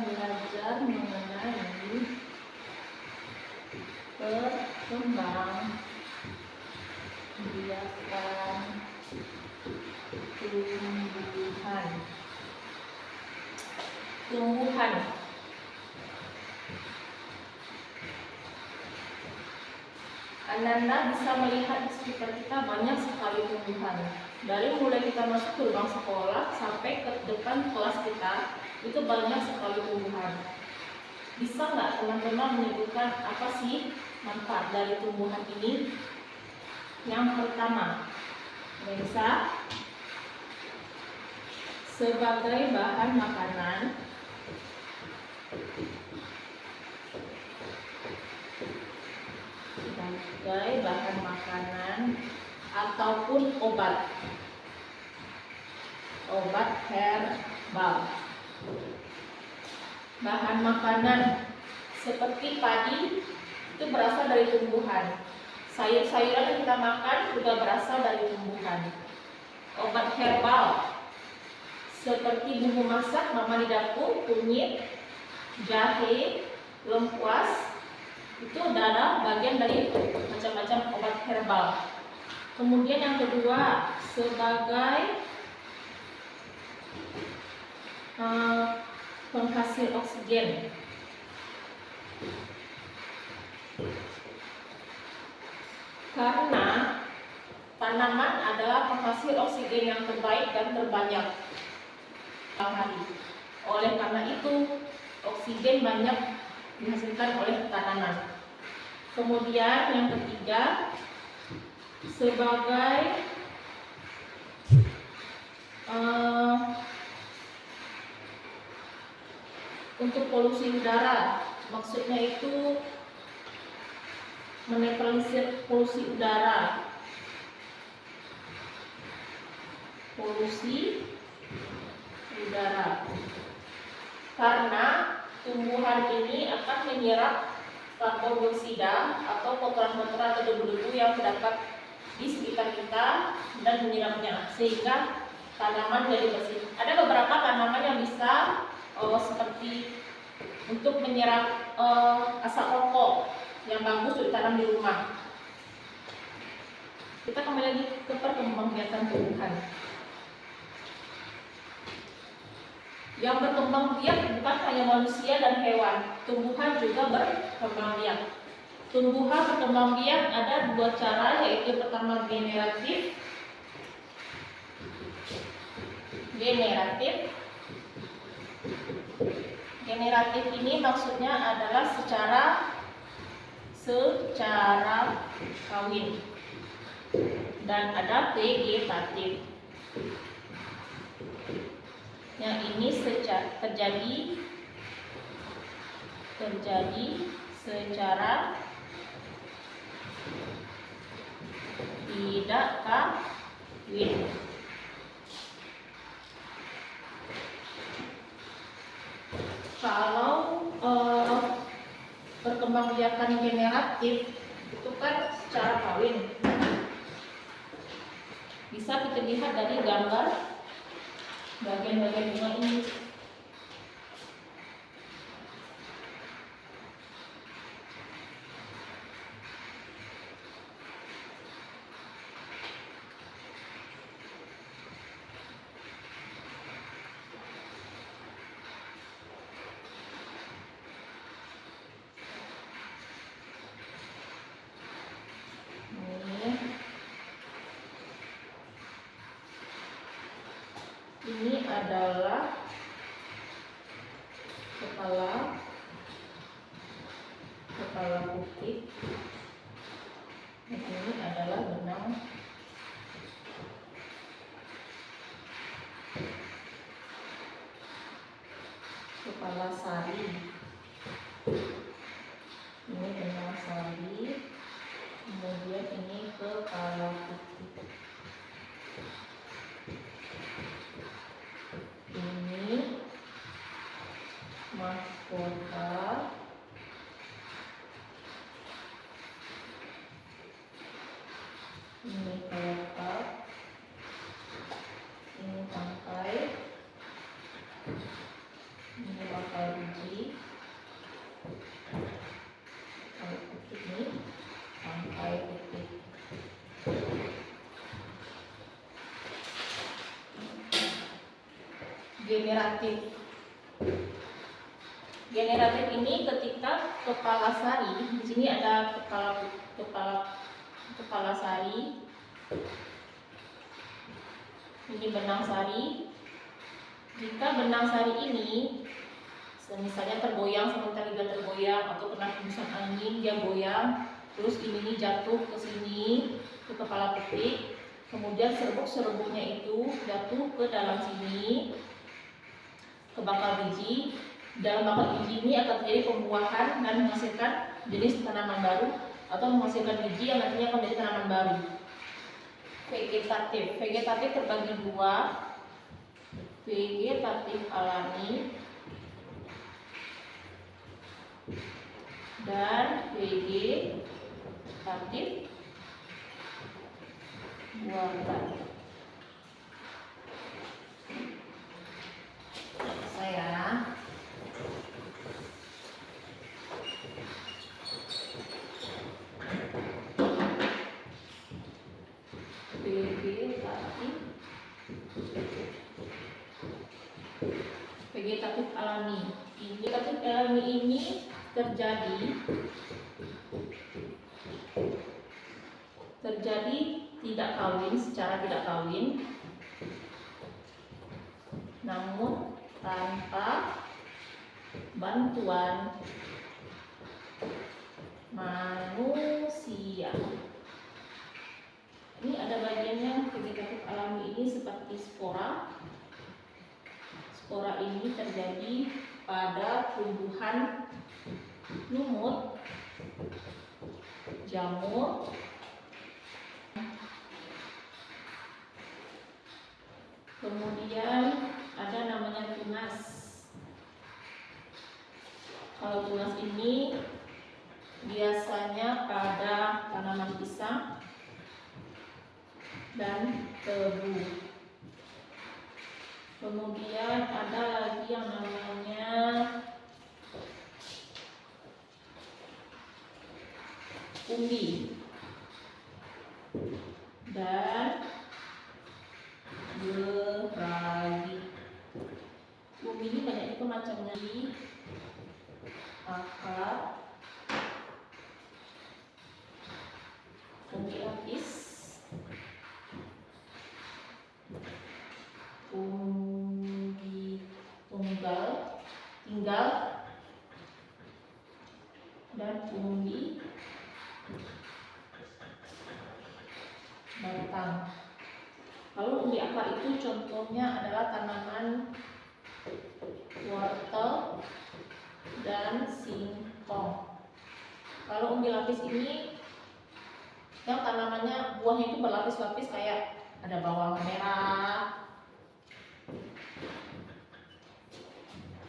belajar mengenai perkembangbiakan tumbuhan. Anda bisa melihat di sekitar kita banyak sekali tumbuhan. Dari mulai kita masuk gerbang sekolah sampai ke depan kelas kita, itu banyak sekali tumbuhan. Bisa nggak teman-teman menyebutkan apa sih manfaat dari tumbuhan ini? Yang pertama, bisa sebagai bahan makanan, ataupun obat herbal. Bahan makanan seperti padi itu berasal dari tumbuhan. Sayur-sayuran yang kita makan juga berasal dari tumbuhan. Obat herbal seperti bumbu masak mama di dapur, kunyit, jahe, lengkuas, itu adalah bagian dari macam-macam obat herbal. Kemudian yang kedua, sebagai penghasil oksigen. Karena tanaman adalah penghasil oksigen yang terbaik dan terbanyak hari. Oleh karena itu, oksigen banyak dihasilkan oleh tanaman. Kemudian yang ketiga, sebagai untuk polusi udara, maksudnya itu menetralisir polusi udara. Karena tumbuhan ini akan menyerap karbon dioksida atau kotoran-kotoran atau debu-debu yang terdapat di sekitar kita dan menyerapnya sehingga tanaman jadi bersih. Ada beberapa tanaman yang bisa seperti untuk menyerap asap rokok yang bagus untuk ditanam di rumah. Kita kembali lagi ke perkembangbiakan tumbuhan. Yang berkembang biak bukan hanya manusia dan hewan, tumbuhan juga berkembang biak. Tumbuhan berkembang biak ada dua cara, yaitu pertama generatif. Generatif ini maksudnya adalah secara kawin. Dan ada vegetatif. Yang ini terjadi secara tidak kawin. Kalau perkembangbiakan generatif itu kan secara kawin. Bisa kita lihat dari gambar bagian-bagian bunga ini. Ini adalah kepala putih. Ini adalah benang. Kepala sari. Ini benang sari. Kemudian ini kepala putih. Ini mahkota. Ini kelopak. Ini tangkai. Ini bakal biji. Kalau putih ini sampai putih. Generatif. Generatif ini ketika kepala sari, di sini ada kepala sari. Ini benang sari. Jika benang sari ini misalnya tergoyang, sebentar dia tergoyang atau kena hembusan angin dia goyang, terus ini jatuh ke sini ke kepala petik, kemudian serbuk-serbuknya itu jatuh ke dalam sini ke bakal biji. Dalam bakal biji ini akan terjadi pembuahan dan menghasilkan jenis tanaman baru atau menghasilkan biji yang nantinya akan menjadi tanaman baru. Vegetatif. Vegetatif terbagi dua, vegetatif alami dan vegetatif buatan. Saya vegetatif alami. Vegetatif alami ini terjadi tidak kawin, secara tidak kawin, namun tanpa bantuan manusia. Ini ada bagiannya. Vegetatif alami ini seperti spora. Spora ini terjadi pada tumbuhan lumut, jamur, kemudian ada namanya tunas. Kalau tunas ini biasanya pada tanaman pisang dan tebu. Kemudian ada lagi yang namanya umbi dan geragi. Umbi ini banyak juga macamnya, di akar, umbi lapis, umbi tinggal, dan umbi batang. Kalau umbi akar itu contohnya adalah tanaman wortel dan singkong. Kalau umbi lapis ini yang tanamannya buahnya itu berlapis-lapis, kayak ada bawang merah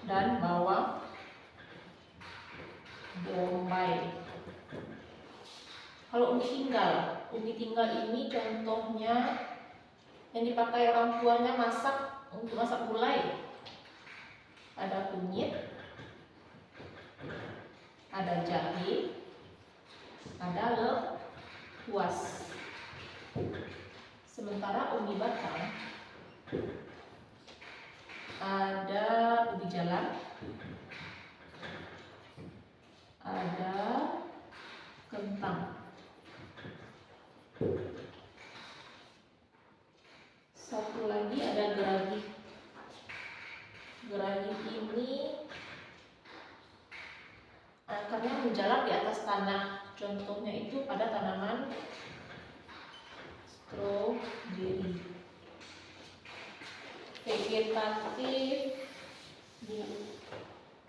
dan bawang bombay. Kalau umbi tinggal ini contohnya yang dipakai orang tuanya untuk masak gulai. Ada kunyit, ada jahe, ada lengkuas. Sementara umbi batang ada ubi jalar, ada kentang. Satu lagi ada geragi. Geragi ini akarnya menjalar di atas tanah. Contohnya itu pada tanaman stroberi. Vegetatif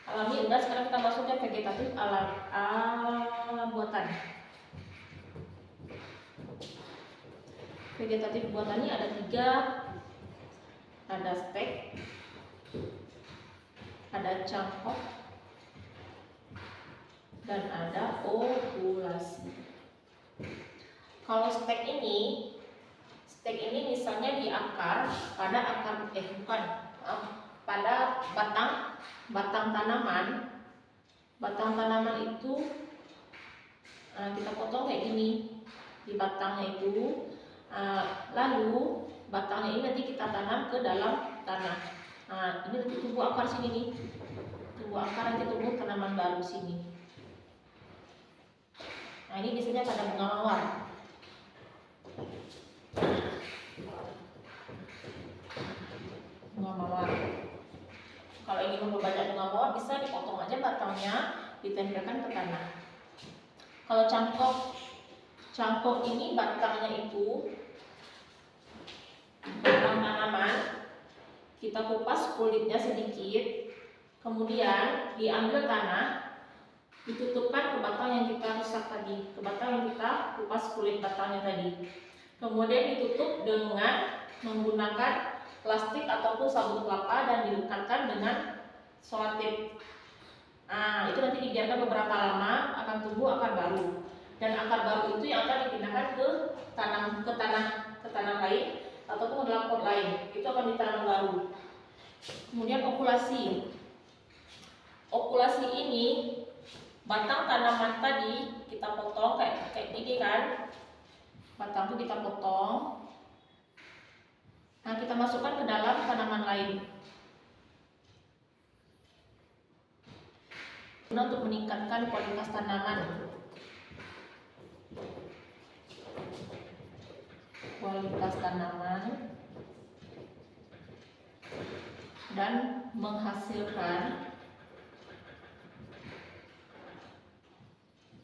alami enggak. Sekarang kita masuk ke vegetatif buatan. Vegetatif buatannya ada 3. Ada stek, ada cangkok, dan ada ovulasi. Kalau stek ini misalnya di akar, pada akar pada batang tanaman. Batang tanaman itu kita potong kayak gini di batangnya itu. Lalu batangnya ini nanti kita tanam ke dalam tanah. Ini nanti tumbuh akar sini nih, tumbuh akar, nanti tumbuh tanaman baru sini. Ini biasanya pada bunga mawar. Bunga mawar. Kalau ingin memperbanyak bunga mawar, bisa dipotong aja batangnya, ditempelkan ke tanah. Kalau cangkok ini batangnya itu batang tanaman, kita kupas kulitnya sedikit, kemudian diambil tanah, ditutupkan ke batang yang kita rusak tadi, ke batang yang kita kupas kulit batangnya tadi. Kemudian ditutup dengan menggunakan plastik ataupun sabut kelapa dan dilekatkan dengan selotip. Itu nanti dibiarkan beberapa lama, akan tumbuh akar baru. Dan akar baru itu yang akan dipindahkan ke tanah lain ataupun ke dalam pot lain. Itu akan ditanam baru. Kemudian okulasi. Okulasi ini batang tanaman tadi kita potong kayak gini kan. Batang itu kita potong. Kita masukkan ke dalam tanaman lain. Untuk meningkatkan kualitas tanaman. Dan menghasilkan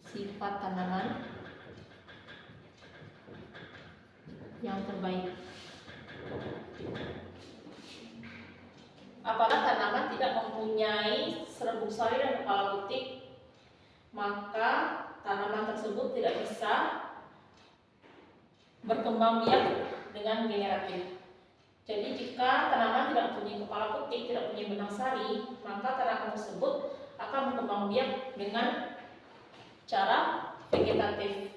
sifat tanaman yang terbaik. Apabila tanaman tidak mempunyai serbuk sari dan kepala putik, maka tanaman tersebut tidak bisa berkembang biak dengan generatif. Jadi jika tanaman tidak punya kepala putik, tidak punya benang sari, maka tanaman tersebut akan berkembang biak dengan cara vegetatif.